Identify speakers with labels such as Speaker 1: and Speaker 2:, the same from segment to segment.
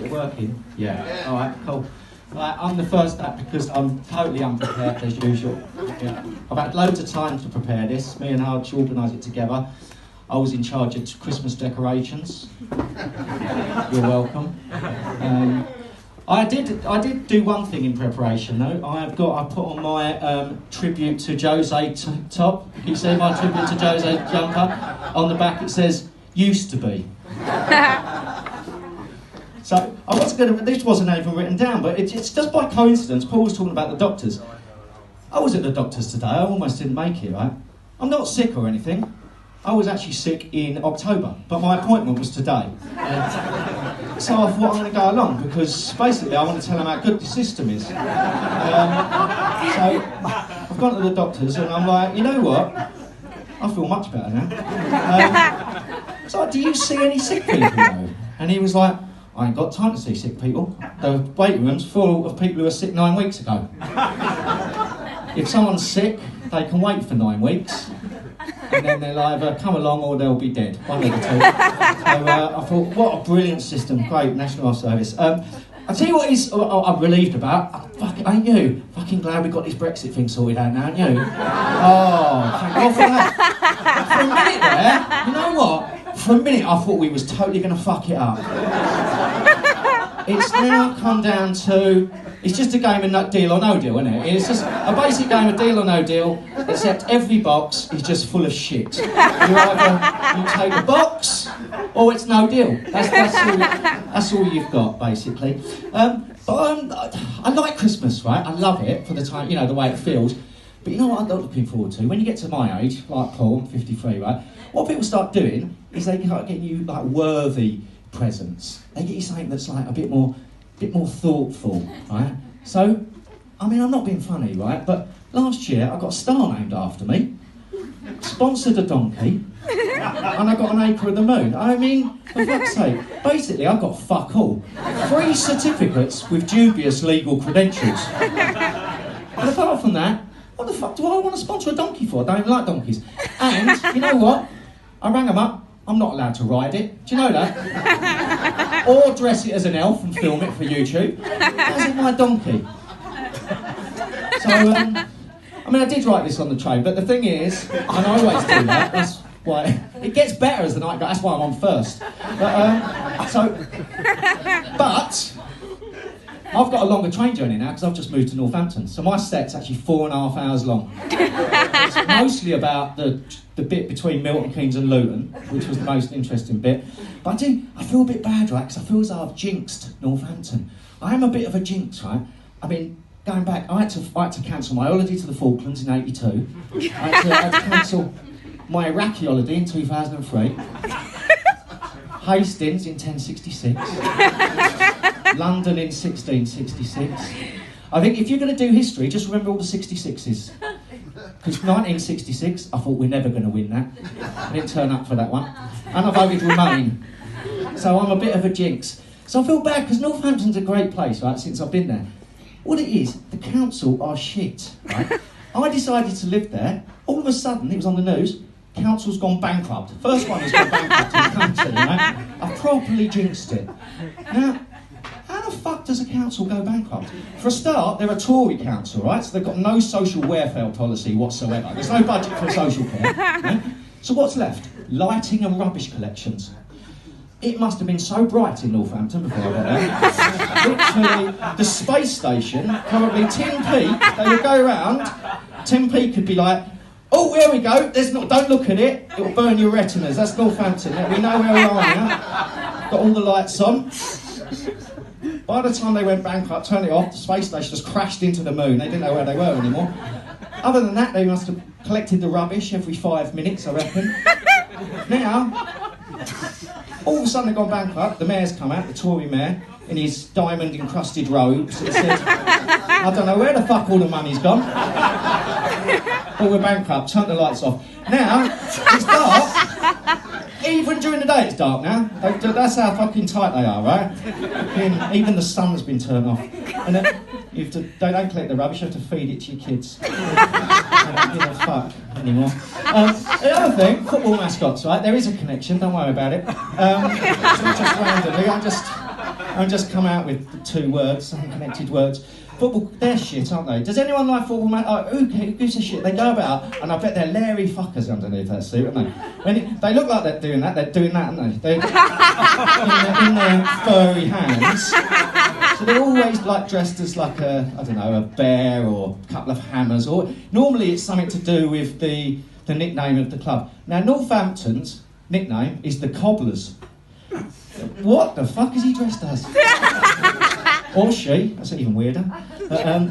Speaker 1: it working? Yeah. All right, cool. Right, I'm the first up because I'm totally unprepared as usual. Yeah. I've had loads of time to prepare this. Me and Archie organised it together. I was in charge of Christmas decorations. You're welcome. I did do one thing in preparation though. I put on my tribute to Jose top. Can you see my tribute to Jose jumper? On the back it says "used to be." So I wasn't going to. This wasn't even written down, but it's just by coincidence. Paul was talking about the doctors. I was at the doctor's today. I almost didn't make it. Right? I'm not sick or anything. I was actually sick in October, but my appointment was today. So I thought I'm going to go along because basically I want to tell them how good the system is. So I've gone to the doctors and I'm like, you know what? I feel much better now. So do you see any sick people though? And he was like, I ain't got time to see sick people. The waiting room's full of people who were sick 9 weeks ago. If someone's sick, they can wait for 9 weeks. And then they'll either come along or they'll be dead. One of the two. So I thought, what a brilliant system. Great, National Health Service. I'll tell you what I'm relieved about. Ain't you? Fucking glad we got this Brexit thing sorted out now, aren't you? Oh, thank God for that. For a minute there, you know what? For a minute I thought we was totally going to fuck it up. It's now come down to... It's just a game of deal or no deal, isn't it? It's just a basic game of deal or no deal, except every box is just full of shit. You take a box, or it's no deal. That's all you've got, basically. I like Christmas, right? I love it for the time, you know, the way it feels. But you know what I'm not looking forward to? When you get to my age, like Paul, I'm 53, right? What people start doing is they start getting you, like, worthy presents. They get you something that's, like, a bit more thoughtful, right? So, I mean, I'm not being funny, right? But last year, I got a star named after me, sponsored a donkey, and I got an acre of the moon. I mean, for fuck's sake, basically, I got fuck all. 3 certificates with dubious legal credentials. And apart from that, what the fuck do I want to sponsor a donkey for? I don't even like donkeys. And, you know what? I rang them up. I'm not allowed to ride it. Do you know that? Or dress it as an elf and film it for YouTube. As in my donkey. So, I mean, I did write this on the train, but the thing is, and I always do that, that's why, it gets better as the night goes, that's why I'm on first. But I've got a longer train journey now because I've just moved to Northampton, so my set's actually 4.5 hours long. It's mostly about the bit between Milton Keynes and Luton, which was the most interesting bit. But I feel a bit bad, right, because I feel as though I've jinxed Northampton. I am a bit of a jinx, right? I mean, going back, I had to cancel my holiday to the Falklands in '82. I had to cancel my Iraqi holiday in 2003. Hastings in 1066. London in 1666. I think if you're going to do history, just remember all the 66s. Because 1966, I thought we're never going to win that. I didn't turn up for that one. And I voted Remain. So I'm a bit of a jinx. So I feel bad because Northampton's a great place, right, since I've been there. What it is, the council are shit, right? I decided to live there. All of a sudden, it was on the news, council's gone bankrupt. First one has gone bankrupt in the country, right? I properly jinxed it. Now, how the fuck does a council go bankrupt? For a start, they're a Tory council, right? So they've got no social welfare policy whatsoever. There's no budget for social care. Right? So what's left? Lighting and rubbish collections. It must have been so bright in Northampton before I got there. Literally, the space station, probably 10p, they would go around, 10p could be like, oh, here we go, don't look at it, it'll burn your retinas, that's Northampton, we know where we are now. Got all the lights on. By the time they went bankrupt, turned it off, the space station just crashed into the moon, they didn't know where they were anymore. Other than that, they must have collected the rubbish every 5 minutes, I reckon. Now, all of a sudden they've gone bankrupt, the mayor's come out, the Tory mayor, in his diamond-encrusted robes, and said, I don't know where the fuck all the money's gone. But we're bankrupt, turn the lights off. Now, it's dark. Even during the day it's dark now. That's how fucking tight they are, right? Even the sun's been turned off. And then they don't collect the rubbish, you have to feed it to your kids. They don't give a fuck anymore. The other thing, football mascots, right? There is a connection, don't worry about it. It's not just randomly, and just come out with 2 words, unconnected words. Football, they're shit, aren't they? Does anyone like football, mate? Oh, who gives a shit? They go about, and I bet they're Larry fuckers underneath that suit, aren't they? They look like they're doing that, aren't they? They're in their furry hands. So they're always like dressed as like a bear or a couple of hammers, or normally it's something to do with the nickname of the club. Now, Northampton's nickname is the Cobblers. What the fuck is he dressed as? Or she, that's even weirder. I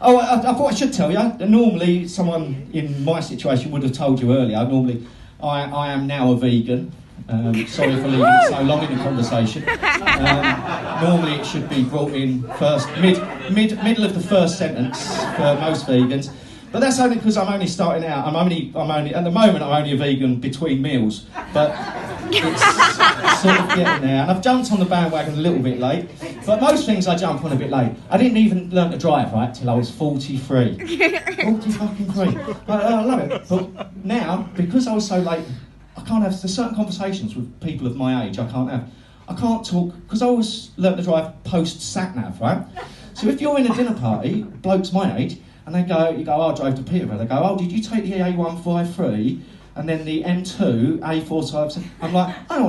Speaker 1: thought I should tell you, normally someone in my situation would have told you earlier, I am now a vegan. Sorry for leaving it so long in the conversation. Normally it should be brought in first, middle of the first sentence for most vegans. But that's only because I'm only starting out. I'm only at the moment I'm only a vegan between meals. But it's sort of getting there. And I've jumped on the bandwagon a little bit late. But most things I jump on a bit late. I didn't even learn to drive, right, till I was 43. 40-fucking-3. I love it. But now, because I was so late, I can't have certain conversations with people of my age. I can't talk, because I always learned to drive post-sat-nav, right? So if you're in a dinner party, blokes my age, and you go, oh, I drove to Peterborough. They go, oh, did you take the A153 and then the M2, A4 types? I'm like, I don't